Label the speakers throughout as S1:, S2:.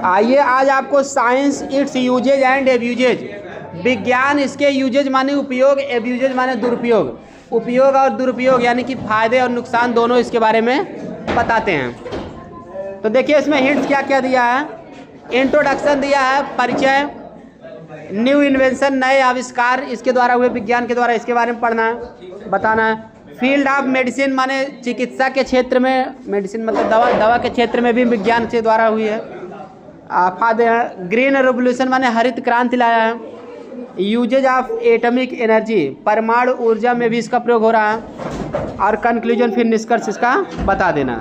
S1: आइए आज आपको science its uses and abuses, विज्ञान इसके यूजेज माने उपयोग, एब्यूजेज माने दुरुपयोग, उपयोग और दुरुपयोग यानी कि फायदे और नुकसान दोनों इसके बारे में बताते हैं। तो देखिए इसमें हिंट्स क्या क्या दिया है। इंट्रोडक्शन दिया है, परिचय, न्यू इन्वेंशन नए आविष्कार इसके द्वारा हुए, विज्ञान के द्वारा, इसके बारे में पढ़ना है, बताना है। फील्ड ऑफ मेडिसिन माने चिकित्सा के क्षेत्र में, मेडिसिन मतलब दवा के क्षेत्र में भी विज्ञान के द्वारा हुई है। फायदे हैं। ग्रीन रेवोल्यूशन माने हरित क्रांति लाया है। यूजेज ऑफ एटॉमिक एनर्जी, परमाणु ऊर्जा में भी इसका प्रयोग हो रहा है। और कंक्लूजन फिर निष्कर्ष इसका बता देना।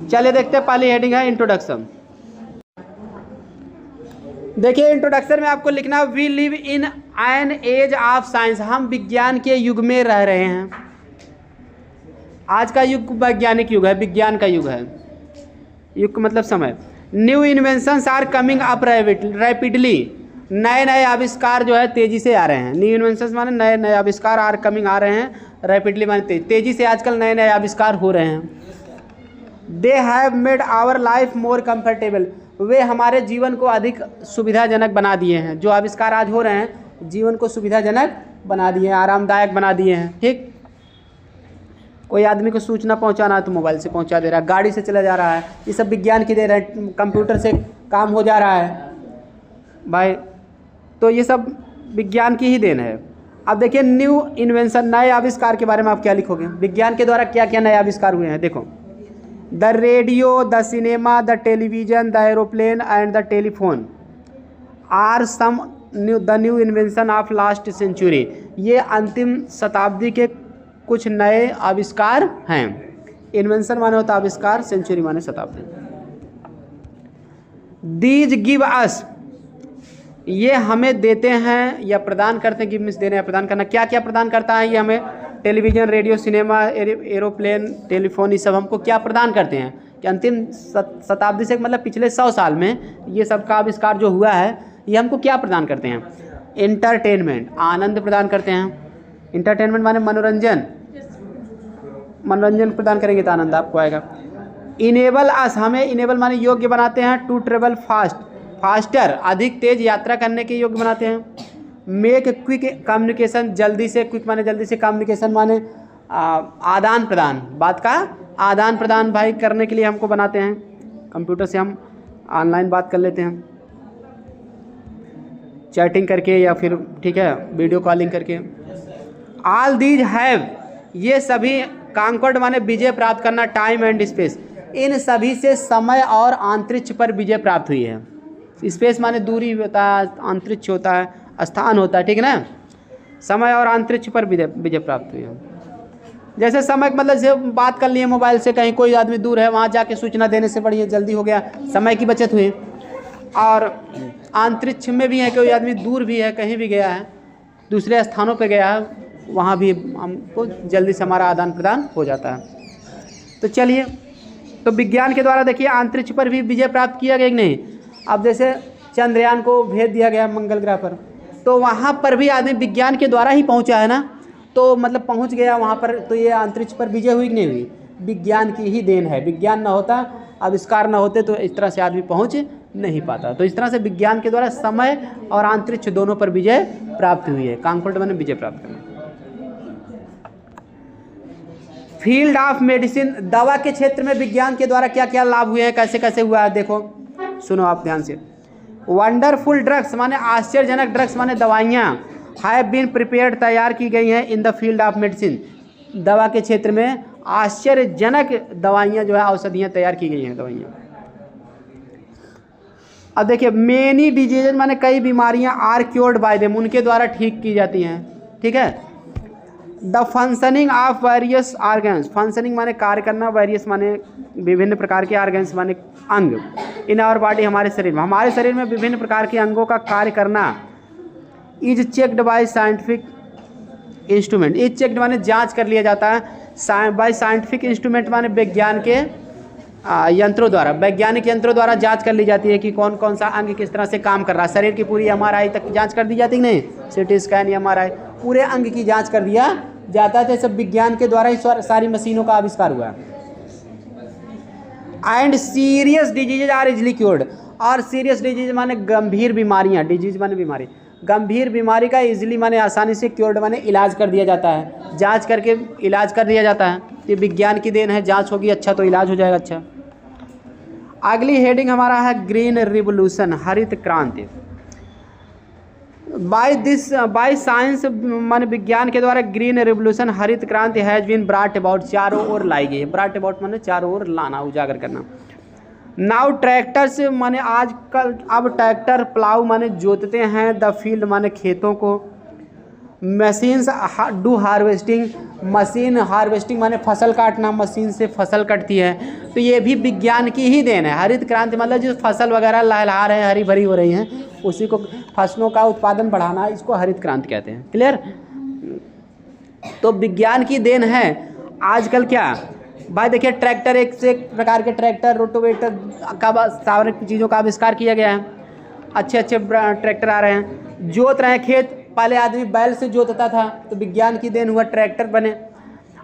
S1: चलिए देखते हैं, पहली हेडिंग है इंट्रोडक्शन। देखिए इंट्रोडक्शन में आपको लिखना है we live in an age of science, हम विज्ञान के युग में रह रहे हैं। आज का युग वैज्ञानिक युग है, विज्ञान का युग है। युग मतलब समय। New inventions are coming up rapidly, नए नए आविष्कार जो है तेजी से आ रहे हैं। न्यू इन्वेंशंस माने नए नए आविष्कार, आर कमिंग आ रहे हैं, रैपिडली माने तेजी से आजकल नए नए आविष्कार हो रहे हैं। They have made our life more comfortable, वे हमारे जीवन को अधिक सुविधाजनक बना दिए हैं। जो आविष्कार आज हो रहे हैं जीवन को सुविधाजनक बना दिए हैं, आरामदायक बना दिए हैं। ठीक, कोई आदमी को सूचना पहुंचाना है तो मोबाइल से पहुंचा दे रहा है, गाड़ी से चला जा रहा है, ये सब विज्ञान की देन है। कंप्यूटर से काम हो जा रहा है भाई, तो ये सब विज्ञान की ही देन है। अब देखिए न्यू इन्वेंशन, नए आविष्कार के बारे में आप क्या लिखोगे, विज्ञान के द्वारा क्या क्या नए आविष्कार हुए हैं। देखो, the radio, the cinema, the television, the aeroplane and the telephone are some the new invention of last century, ये अंतिम शताब्दी के कुछ नए आविष्कार हैं। इन्वेंशन माने होता आविष्कार, सेंचुरी माने शताब्दी। दीज गिव अस, ये हमें देते हैं या प्रदान करते हैं। गिव मीन्स देने या प्रदान करना, क्या क्या प्रदान करता है ये हमें। Television, radio, cinema, aeroplane, telephone, ये सब हमको क्या प्रदान करते हैं कि अंतिम शताब्दी से मतलब पिछले 100 साल में ये सब का आविष्कार जो हुआ है ये हमको क्या प्रदान करते हैं। एंटरटेनमेंट, आनंद प्रदान करते हैं। इंटरटेनमेंट माने मनोरंजन, मनोरंजन प्रदान करेंगे तो आनंद आपको आएगा। इनेबल अस, हमें इनेबल माने योग्य बनाते हैं। टू ट्रेवल फास्ट, फास्टर अधिक तेज यात्रा करने के योग्य बनाते हैं। मेक क्विक कम्युनिकेशन, जल्दी से, क्विक माने जल्दी से, कम्युनिकेशन माने आदान प्रदान, बात का आदान प्रदान भाई करने के लिए हमको बनाते हैं। कंप्यूटर से हम ऑनलाइन बात कर लेते हैं, चैटिंग करके या फिर ठीक है वीडियो कॉलिंग करके। ऑल दीज हैव, ये सभी कांक्वर्ड माने विजय प्राप्त करना, टाइम एंड स्पेस, इन सभी से समय और अंतरिक्ष पर विजय प्राप्त हुई है। स्पेस माने दूरी होता है, अंतरिक्ष होता है, स्थान होता है, ठीक है ना। समय और अंतरिक्ष पर विजय प्राप्त हुई है। जैसे समय मतलब से बात कर लिए मोबाइल से, कहीं कोई आदमी दूर है वहाँ जाके सूचना देने से बढ़िया जल्दी हो गया, समय की बचत हुई। और अंतरिक्ष में भी है, कोई आदमी दूर भी है, कहीं भी गया है, दूसरे स्थानों पर गया है, वहाँ भी हमको जल्दी से हमारा आदान प्रदान हो जाता है। तो चलिए, तो विज्ञान के द्वारा देखिए अंतरिक्ष पर भी विजय प्राप्त किया गया कि नहीं। अब जैसे चंद्रयान को भेज दिया गया मंगल ग्रह पर, तो वहाँ पर भी आदमी विज्ञान के द्वारा ही पहुँचा है ना, तो मतलब पहुँच गया वहाँ पर, तो ये अंतरिक्ष पर विजय हुई कि नहीं हुई, विज्ञान की ही देन है। विज्ञान न होता, आविष्कार न होते तो इस तरह से आदमी पहुँच नहीं पाता। तो इस तरह से विज्ञान के द्वारा समय और अंतरिक्ष दोनों पर विजय प्राप्त हुई है। कांक्वर्ड माने विजय प्राप्त करना। फील्ड ऑफ मेडिसिन, दवा के क्षेत्र में विज्ञान के द्वारा क्या क्या लाभ हुए हैं, कैसे कैसे हुआ है, देखो सुनो आप ध्यान से। वंडरफुल ड्रग्स माने आश्चर्यजनक, ड्रग्स माने दवाइयाँ, हैव बीन प्रिपेयर्ड, तैयार की गई हैं in the field of medicine, दवा के क्षेत्र में आश्चर्यजनक दवाइयाँ जो है, औषधियाँ तैयार की गई हैं, दवाइयाँ। अब देखिए मेनी डिजीज माने कई बीमारियाँ आर क्योर्ड बाय देम, उनके द्वारा ठीक की जाती हैं, ठीक है। The functioning of various organs, functioning माने कार्य करना, वेरियस माने विभिन्न प्रकार के, ऑर्गन्स माने अंग। इन आवर बॉडी, हमारे शरीर में, हमारे शरीर में विभिन्न प्रकार के अंगों का कार्य करना। Is checked by scientific instrument, is checked माने जांच कर लिया जाता है, बाय साइंटिफिक इंस्ट्रूमेंट माने विज्ञान के यंत्रों द्वारा, वैज्ञानिक यंत्रों द्वारा जांच कर ली जाती है कि कौन कौन सा अंग किस तरह से काम कर रहा है। शरीर की पूरी MRI तक जांच कर दी जाती है नहीं, CT स्कैन या MRI, पूरे अंग की जांच कर दिया जाता है। सब विज्ञान के द्वारा ही सारी मशीनों का आविष्कार हुआ है। And serious disease are easily cured, और सीरियस डिजीज माने गंभीर बीमारियां, डिजीज माने बीमारी, गंभीर बीमारी का इजीली माने आसानी से क्योर्ड माने इलाज कर दिया जाता है, जांच करके इलाज कर दिया जाता है। ये विज्ञान की देन है, जांच होगी अच्छा तो इलाज हो जाएगा अच्छा। अगली हेडिंग हमारा है ग्रीन रिवोल्यूशन, हरित क्रांति। बाय साइंस माने विज्ञान के द्वारा ग्रीन रिवोल्यूशन, हरित क्रांति हैज बीन ब्रॉट अबाउट, चारों ओर लाई गई है। ब्रॉट अबाउट माने चारों ओर लाना, उजागर करना। नाउ ट्रैक्टर्स माने आजकल अब ट्रैक्टर प्लाऊ माने जोतते हैं, द फील्ड माने खेतों को, machines do harvesting, machine harvesting माने फसल काटना, मशीन से फसल कटती है। तो ये भी विज्ञान की ही देन है। हरित क्रांति मतलब जो फसल वगैरह लहलहा रहे हैं, हरी भरी हो रही हैं, उसी को फसलों का उत्पादन बढ़ाना, इसको हरित क्रांति कहते हैं। क्लियर? तो विज्ञान की देन है। आजकल क्या भाई देखिए, ट्रैक्टर एक से एक प्रकार के ट्रैक्टर, रोटोवेटर का सारे चीज़ों का आविष्कार किया गया है। अच्छे अच्छे ट्रैक्टर आ रहे हैं, जोत रहे हैं खेत। पहले आदमी बैल से जोतता था, तो विज्ञान की देन हुआ ट्रैक्टर बने।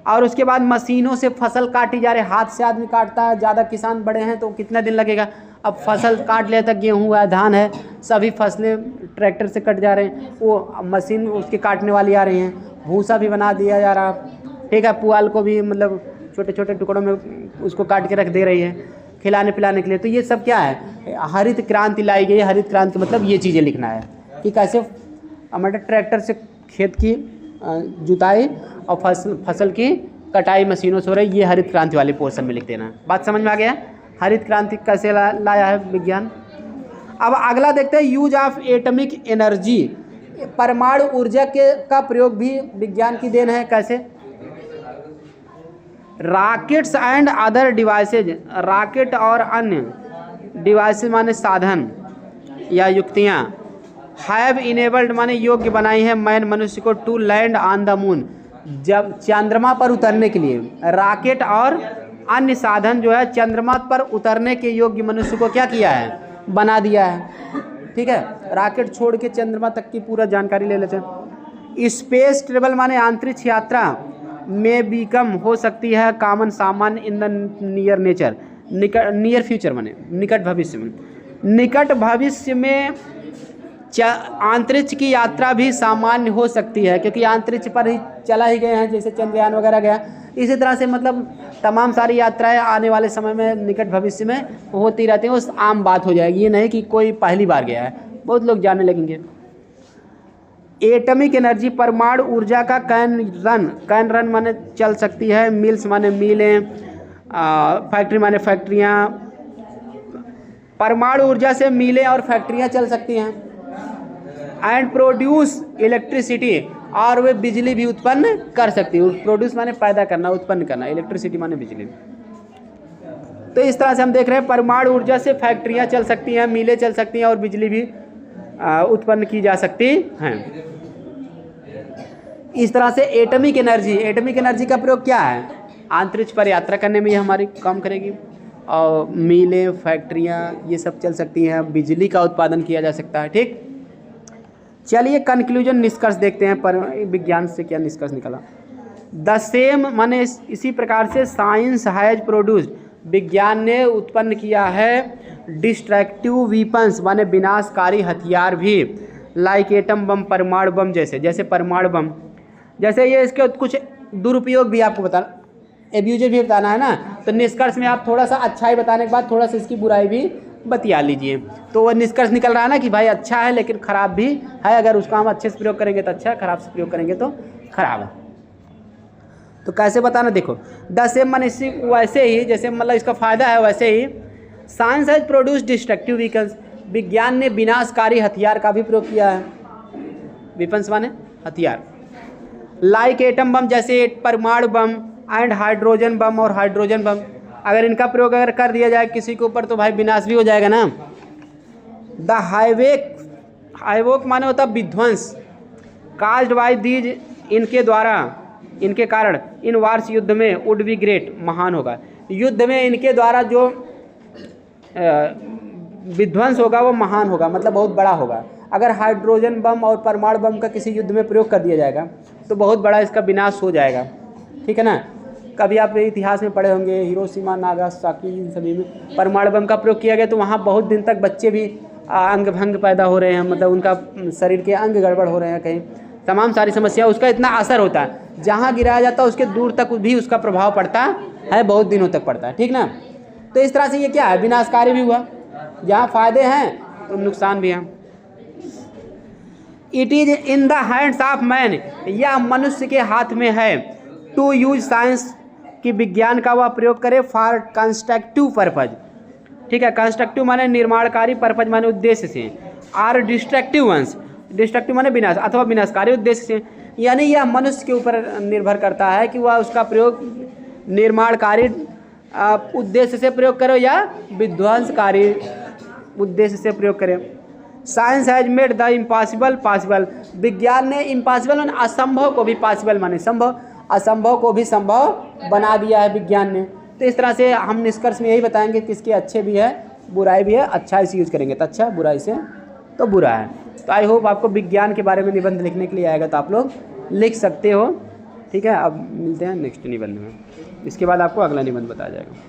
S1: और उसके बाद मशीनों से फसल काटी जा रही, हाथ से आदमी काटता है। ज़्यादा किसान बड़े हैं तो कितना दिन लगेगा, अब फसल काट लिया था, गेहूँ है, धान है, सभी फसलें ट्रैक्टर से कट जा रहे हैं। वो मशीन उसके काटने वाली आ रही हैं, भूसा भी बना दिया जा रहा, ठीक है। पुआल को भी मतलब छोटे छोटे टुकड़ों में उसको काट के रख दे रही है खिलाने पिलाने के लिए। तो ये सब क्या है, हरित क्रांति लाई गई है। हरित क्रांति मतलब ये चीज़ें लिखना है कि कैसे हमारे ट्रैक्टर से खेत की जुताई और फसल की कटाई मशीनों से हो रही, ये हरित क्रांति वाले पोर्शन में लिख देना है। बात समझ में आ गया? हरित क्रांति कैसे लाया है विज्ञान। अब अगला देखते हैं, यूज ऑफ एटॉमिक एनर्जी, परमाणु ऊर्जा का प्रयोग भी विज्ञान की देन है। कैसे? Rockets and other devices, rocket और अन्य डिवाइसेज माने साधन या युक्तियाँ, हैव इनेबल्ड माने योग्य बनाई है मैन मनुष्य को, to land on the moon, जब चंद्रमा पर उतरने के लिए रॉकेट और अन्य साधन जो है चंद्रमा पर उतरने के योग्य मनुष्य को क्या किया है, बना दिया है। ठीक है, रॉकेट छोड़ के चंद्रमा तक की पूरा जानकारी ले लेते हैं। स्पेस ट्रेवल माने अंतरिक्ष यात्रा में बिकम हो सकती है कॉमन सामान्य in the near nature, near future माने निकट भविष्य में। निकट भविष्य में अंतरिक्ष की यात्रा भी सामान्य हो सकती है, क्योंकि अंतरिक्ष पर ही चला ही गए हैं, जैसे चंद्रयान वगैरह गया। इसी तरह से मतलब तमाम सारी यात्राएं आने वाले समय में निकट भविष्य में होती रहती हैं, उस आम बात हो जाएगी। ये नहीं कि कोई पहली बार गया है, बहुत लोग जाने लगेंगे। एटॉमिक एनर्जी, परमाणु ऊर्जा का कैन रन माने चल सकती है, मिल्स माने मिलें, फैक्ट्री माने फैक्ट्रियाँ। परमाणु ऊर्जा से मिलें और फैक्ट्रियाँ चल सकती हैं। एंड प्रोड्यूस इलेक्ट्रिसिटी, और वे बिजली भी उत्पन्न कर सकती है। प्रोड्यूस माने पैदा करना, उत्पन्न करना, इलेक्ट्रिसिटी माने बिजली। तो इस तरह से हम देख रहे हैं परमाणु ऊर्जा से फैक्ट्रियाँ चल सकती हैं, मिलें चल सकती हैं और बिजली भी उत्पन्न की जा सकती हैं। इस तरह से एटॉमिक एनर्जी का प्रयोग क्या है, अंतरिक्ष पर यात्रा करने में ये हमारी काम करेगी। और मिलें, फैक्ट्रियाँ ये सब चल सकती हैं, बिजली का उत्पादन किया जा सकता है। ठीक, चलिए कंक्लूजन, निष्कर्ष देखते हैं पर विज्ञान से क्या निष्कर्ष निकला। द सेम माने इसी प्रकार से साइंस हैज प्रोड्यूस्ड, विज्ञान ने उत्पन्न किया है डिस्ट्रक्टिव वीपन्स माने विनाशकारी हथियार भी, लाइक एटम बम, परमाणु बम जैसे परमाणु बम जैसे। ये इसके कुछ दुरुपयोग भी आपको बताना, एब्यूज भी बताना है ना। तो निष्कर्ष में आप थोड़ा सा अच्छाई बताने के बाद थोड़ा सा इसकी बुराई भी बतिया लीजिए। तो वो निष्कर्ष निकल रहा है ना कि भाई अच्छा है लेकिन ख़राब भी है। अगर उसका हम अच्छे से प्रयोग करेंगे तो अच्छा, खराब से प्रयोग करेंगे तो खराब है। तो कैसे बताना, देखो द सेम माने वैसे ही जैसे मतलब इसका फ़ायदा है, वैसे ही science has produce destructive weapons, विज्ञान ने विनाशकारी हथियार का भी प्रयोग किया है। वीपन्स माने हथियार, लाइक एटम बम जैसे परमाणु बम, एंड हाइड्रोजन बम और हाइड्रोजन बम। अगर इनका प्रयोग अगर कर दिया जाए किसी के ऊपर तो भाई विनाश भी हो जाएगा ना। द हाइवोक माने होता विध्वंस, काज्ड बाय दीज, इनके कारण इन वार्स युद्ध में वुड बी ग्रेट, महान होगा। युद्ध में इनके द्वारा जो विध्वंस होगा वो महान होगा, मतलब बहुत बड़ा होगा। अगर हाइड्रोजन बम और परमाणु बम का किसी युद्ध में प्रयोग कर दिया जाएगा तो बहुत बड़ा इसका विनाश हो जाएगा। ठीक है ना। कभी आप इतिहास में पढ़े होंगे हिरोशिमा नागासाकी इन सभी में परमाणु बम का प्रयोग किया गया, तो वहाँ बहुत दिन तक बच्चे भी अंग भंग पैदा हो रहे हैं, मतलब उनका शरीर के अंग गड़बड़ हो रहे हैं, कहीं तमाम सारी समस्या, उसका इतना असर होता है, जहाँ गिराया जाता है उसके दूर तक भी उसका प्रभाव पड़ता है, बहुत दिनों तक पड़ता है, ठीक ना। तो इस तरह से ये क्या है, विनाशकारी भी हुआ, जहाँ फायदे हैं तो नुकसान भी हैं। It is in the hands of man, यह मनुष्य के हाथ में है, टू यूज साइंस, कि विज्ञान का वह प्रयोग करे, फॉर कंस्ट्रक्टिव पर्पज, ठीक है। कंस्ट्रक्टिव माने निर्माणकारी, पर्पज माने उद्देश्य से, आर डिस्ट्रक्टिव वंस, डिस्ट्रक्टिव माने विनाश अथवा विनाशकारी उद्देश्य से, यानी यह मनुष्य के ऊपर निर्भर करता है कि वह उसका प्रयोग निर्माणकारी उद्देश्य से प्रयोग करे या विध्वंसकारी उद्देश्य से प्रयोग करे। Science has made the impossible possible, विज्ञान ने इम्पॉसिबल और असंभव को भी पॉसिबल माने संभव, असंभव को भी संभव बना दिया है विज्ञान ने। तो इस तरह से हम निष्कर्ष में यही बताएंगे कि इसके अच्छे भी है बुराई भी है, अच्छा इसे यूज करेंगे तो अच्छा, बुराई से तो बुरा है। तो आई होप आपको विज्ञान के बारे में निबंध लिखने के लिए आएगा तो आप लोग लिख सकते हो, ठीक है। अब मिलते हैं नेक्स्ट निबंध में, इसके बाद आपको अगला निबंध बताया जाएगा।